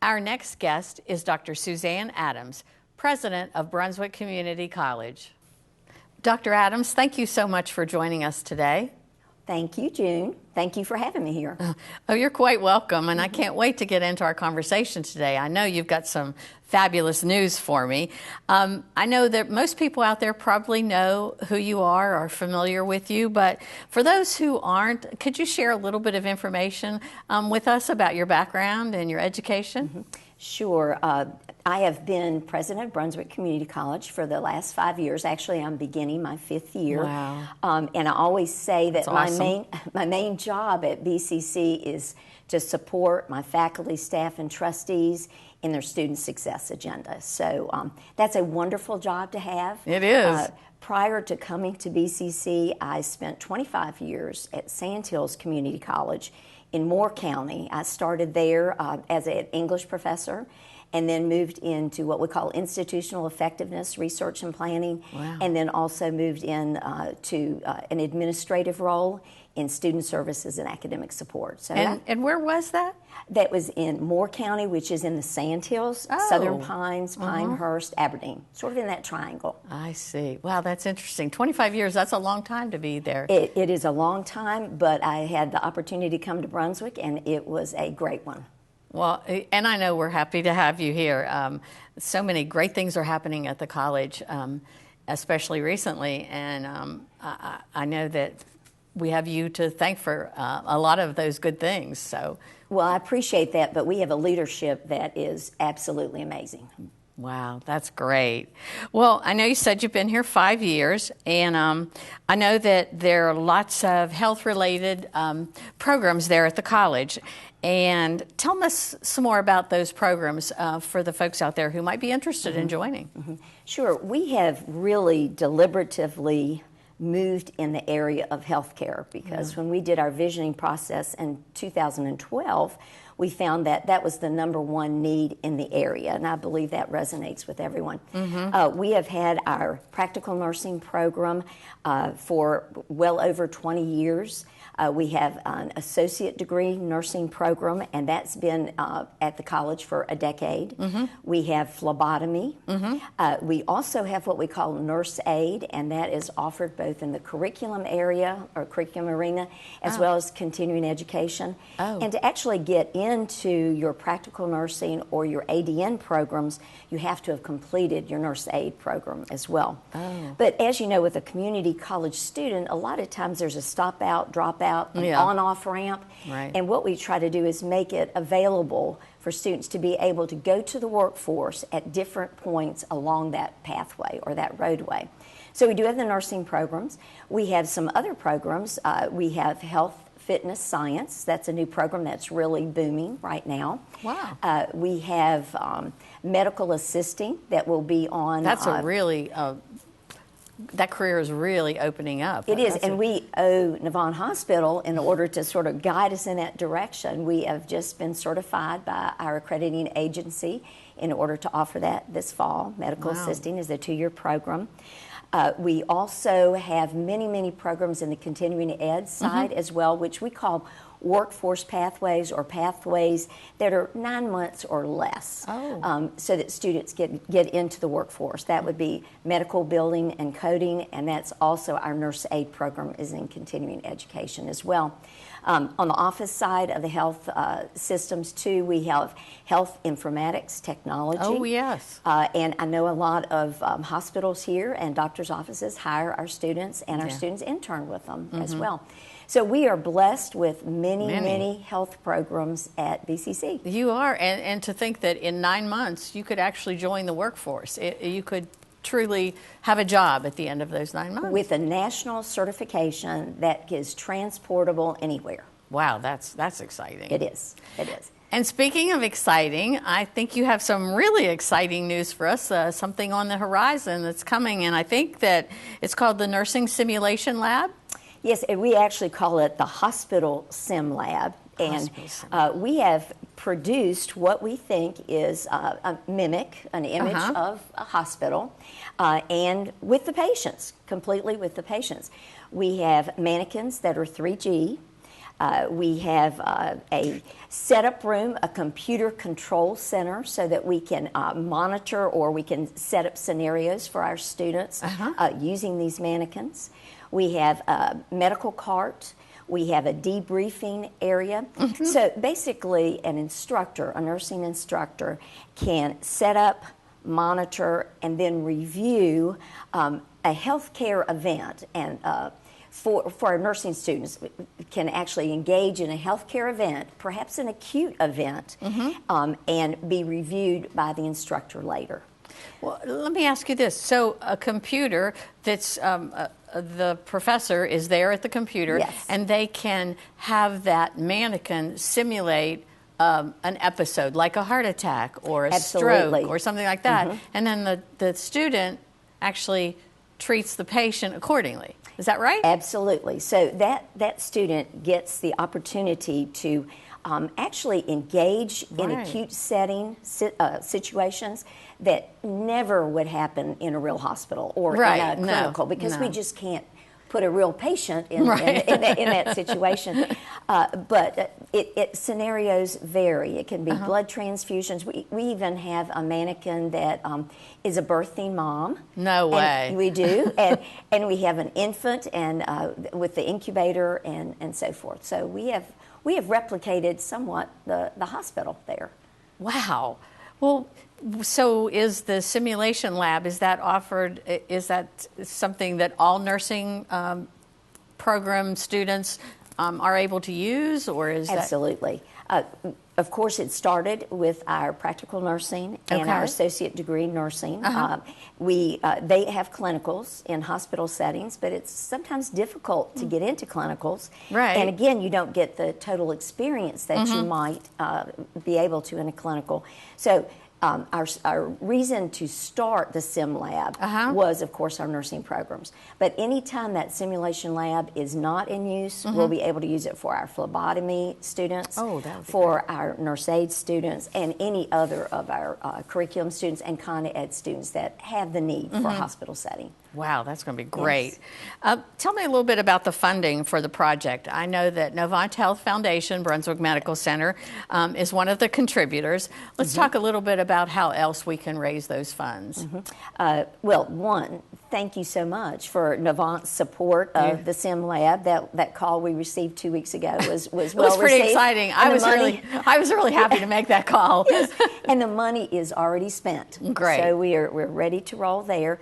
Our next guest is Dr. Susanne Adams, President of Brunswick Community College. Dr. Adams, thank you so much for joining us today. Thank you, June. Thank you for having me here. Oh, you're quite welcome, and I can't wait to get into our conversation today. I know you've got some fabulous news for me. I know that most people out there probably know who you are familiar with you, but for those who aren't, could you share a little bit of information with us about your background and your education? Mm-hmm. Sure. I have been president of Brunswick Community College for the last 5 years. Actually, I'm beginning my 5th year. Wow. And I always say that awesome. my main job at BCC is to support my faculty, staff, and trustees in their student success agenda. So that's a wonderful job to have. It is. Prior to coming to BCC, I spent 25 years at Sand Hills Community College in Moore County. I started there as an English professor and then moved into what we call institutional effectiveness, research and planning, wow. and then also moved in to an administrative role in student services and academic support. So and where was that? That was in Moore County, which is in the Sand Hills, Southern Pines, Pinehurst, Aberdeen, sort of in that triangle. I see. Wow, that's interesting. 25 years, that's a long time to be there. It is a long time, but I had the opportunity to come to Brunswick, and it was a great one. Well, and I know we're happy to have you here. So many great things are happening at the college, especially recently, and I know that we have you to thank for a lot of those good things. So, well, I appreciate that, but we have a leadership that is absolutely amazing. Wow, that's great. Well, I know you said you've been here 5 years, and I know that there are lots of health-related programs there at the college. And tell us some more about those programs for the folks out there who might be interested in joining. Mm-hmm. Sure. We have really deliberatively moved in the area of healthcare because when we did our visioning process in 2012, we found that that was the number one need in the area, and I believe that resonates with everyone. We have had our practical nursing program for well over 20 years. We have an associate degree nursing program, and that's been at the college for a decade. We have phlebotomy. We also have what we call nurse aid, and that is offered both in the curriculum area or curriculum arena as well as continuing education. And to actually get into your practical nursing or your ADN programs, you have to have completed your nurse aid program as well. But as you know, with a community college student, a lot of times there's a stop out, drop out, an on-off ramp. And what we try to do is make it available for students to be able to go to the workforce at different points along that pathway or that roadway. So we do have the nursing programs. We have some other programs. We have health, fitness, science. That's a new program that's really booming right now. Wow. We have medical assisting that will be on. That's a really, that career is really opening up. It is, and we owe Navon Hospital in order to sort of guide us in that direction. We have just been certified by our accrediting agency in order to offer that this fall. Medical assisting is a 2-year program. We also have many, many programs in the continuing ed side as well, which we call workforce pathways or pathways that are 9 months or less, so that students get into the workforce. That would be medical billing and coding, and that's also our nurse aid program is in continuing education as well. On the office side of the health systems, too, we have health informatics technology. Oh, yes. And I know a lot of hospitals here and doctors' offices hire our students, and our students intern with them as well. So we are blessed with many health programs at BCC. You are, and to think that in 9 months you could actually join the workforce. You could truly have a job at the end of those 9 months. With a national certification that is transportable anywhere. Wow, that's exciting. It is. It is. And speaking of exciting, I think you have some really exciting news for us, something on the horizon that's coming, and I think that it's called the Nursing Simulation Lab. Yes, we actually call it the Hospital Sim Lab. And we have produced what we think is a mimic, an image of a hospital, and with the patients, completely with the patients. We have mannequins that are 3G. We have a setup room, a computer control center, so that we can monitor or we can set up scenarios for our students using these mannequins. We have a medical cart. We have a debriefing area. So basically, an instructor, a nursing instructor, can set up, monitor, and then review a healthcare event. And for our nursing students, can actually engage in a healthcare event, perhaps an acute event, and be reviewed by the instructor later. Well, let me ask you this. So a computer that's, the professor is there at the computer, Yes. and they can have that mannequin simulate an episode, like a heart attack or a Absolutely. stroke or something like that. And then the student actually treats the patient accordingly. Is that right? Absolutely. So that student gets the opportunity to actually engage in acute situations that never would happen in a real hospital or in a clinical, because we just can't put a real patient in that situation. But scenarios vary. It can be blood transfusions. We even have a mannequin that is a birthing mom. No way. We do. and we have an infant and with the incubator and so forth. So we have replicated somewhat the hospital there. Wow. Well, so is the simulation lab, is that offered, is that something that all nursing program students are able to use, or is Absolutely. Of course, it started with our practical nursing and our associate degree nursing. They have clinicals in hospital settings, but it's sometimes difficult to get into clinicals. Right. And again, you don't get the total experience that you might be able to in a clinical. So our reason to start the sim lab was, of course, our nursing programs. But anytime that simulation lab is not in use, we'll be able to use it for our phlebotomy students, for our nurse aid students, and any other of our curriculum students and Con Ed students that have the need for a hospital setting. Wow, that's going to be great. Yes. Tell me a little bit about the funding for the project. I know that Novant Health Foundation, Brunswick Medical Center, is one of the contributors. Let's talk a little bit about how else we can raise those funds. Well, one, thank you so much for Novant's support of the Sim Lab. That call we received 2 weeks ago was well received. It was pretty exciting. I was really happy to make that call. Yes. And the money is already spent. Great. So we're ready to roll there.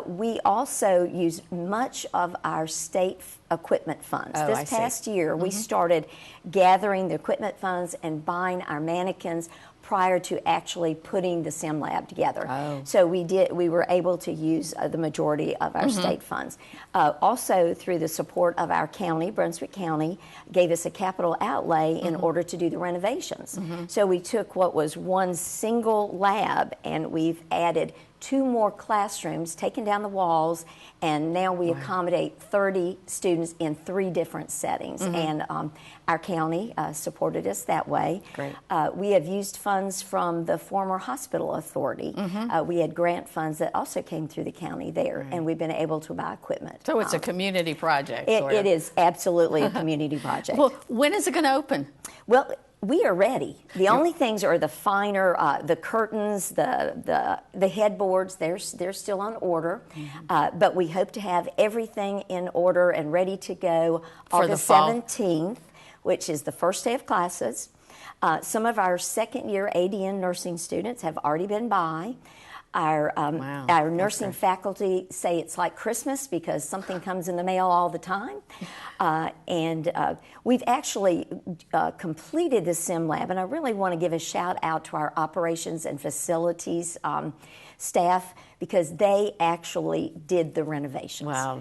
We also use much of our state equipment funds. This past year, we started gathering the equipment funds and buying our mannequins prior to actually putting the sim lab together. So we were able to use the majority of our state funds. Also, through the support of our county, Brunswick County gave us a capital outlay in order to do the renovations. So we took what was one single lab and we've added 2 more classrooms, taken down the walls, and now we accommodate 30 students in 3 different settings. And our county supported us that way. Great. We have used funds from the former hospital authority. We had grant funds that also came through the county there, and we've been able to buy equipment. So it's a community project. It is absolutely a community project. Well, when is it going to open? Well, we are ready. The only things are the finer, the curtains, the headboards. They're still on order, but we hope to have everything in order and ready to go August 17th, which is the first day of classes. Some of our second-year ADN nursing students have already been by. Our nursing faculty say it's like Christmas because something comes in the mail all the time. And we've actually completed the sim lab, and I really want to give a shout out to our operations and facilities staff because they actually did the renovations. Wow,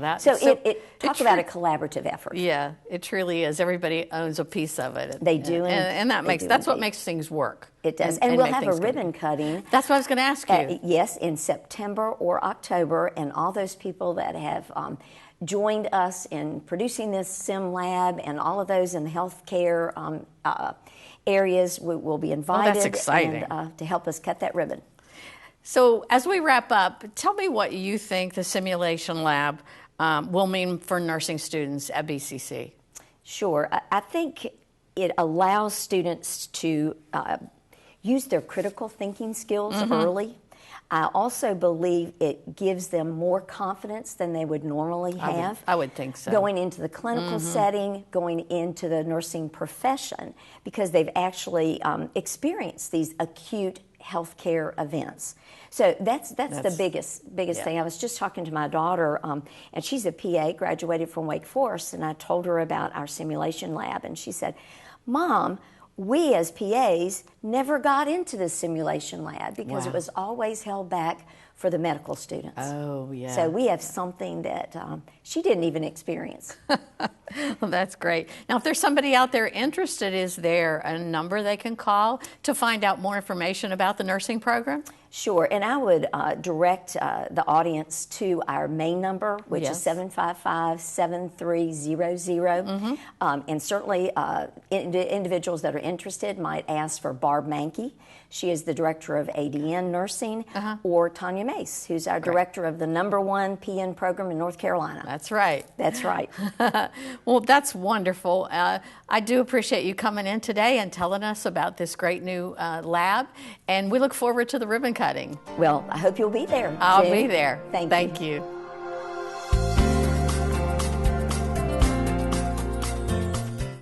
talk about a collaborative effort. Yeah, it truly is. Everybody owns a piece of it. They do, and that's what makes things work. It does, and we'll have a ribbon cutting. That's what I was going to ask you. Yes, in September or October, and all those people that have joined us in producing this sim lab and all of those in the healthcare areas will be invited. Well, that's exciting. And, to help us cut that ribbon. So as we wrap up, tell me what you think the simulation lab will mean for nursing students at BCC. Sure. I think it allows students to use their critical thinking skills early. I also believe it gives them more confidence than they would normally have. I would think so. Going into the clinical setting, going into the nursing profession, because they've actually experienced these acute healthcare events. So that's the biggest thing. I was just talking to my daughter, and she's a PA, graduated from Wake Forest, and I told her about our simulation lab, and she said, "Mom, we as PAs never got into the simulation lab because it was always held back for the medical students." Oh, yeah. So we have something that she didn't even experience. Well, that's great. Now, if there's somebody out there interested, is there a number they can call to find out more information about the nursing program? Sure, and I would direct the audience to our main number, which is 755-7300. And certainly individuals that are interested might ask for Barb Mankey. She is the director of ADN nursing, or Tanya Mace, who's our director of the #1 PN program in North Carolina. That's right. That's right. Well, that's wonderful. I do appreciate you coming in today and telling us about this great new lab, and we look forward to the ribbon cutting. Well, I hope you'll be there. I'll June. be there. Thank you. Thank you.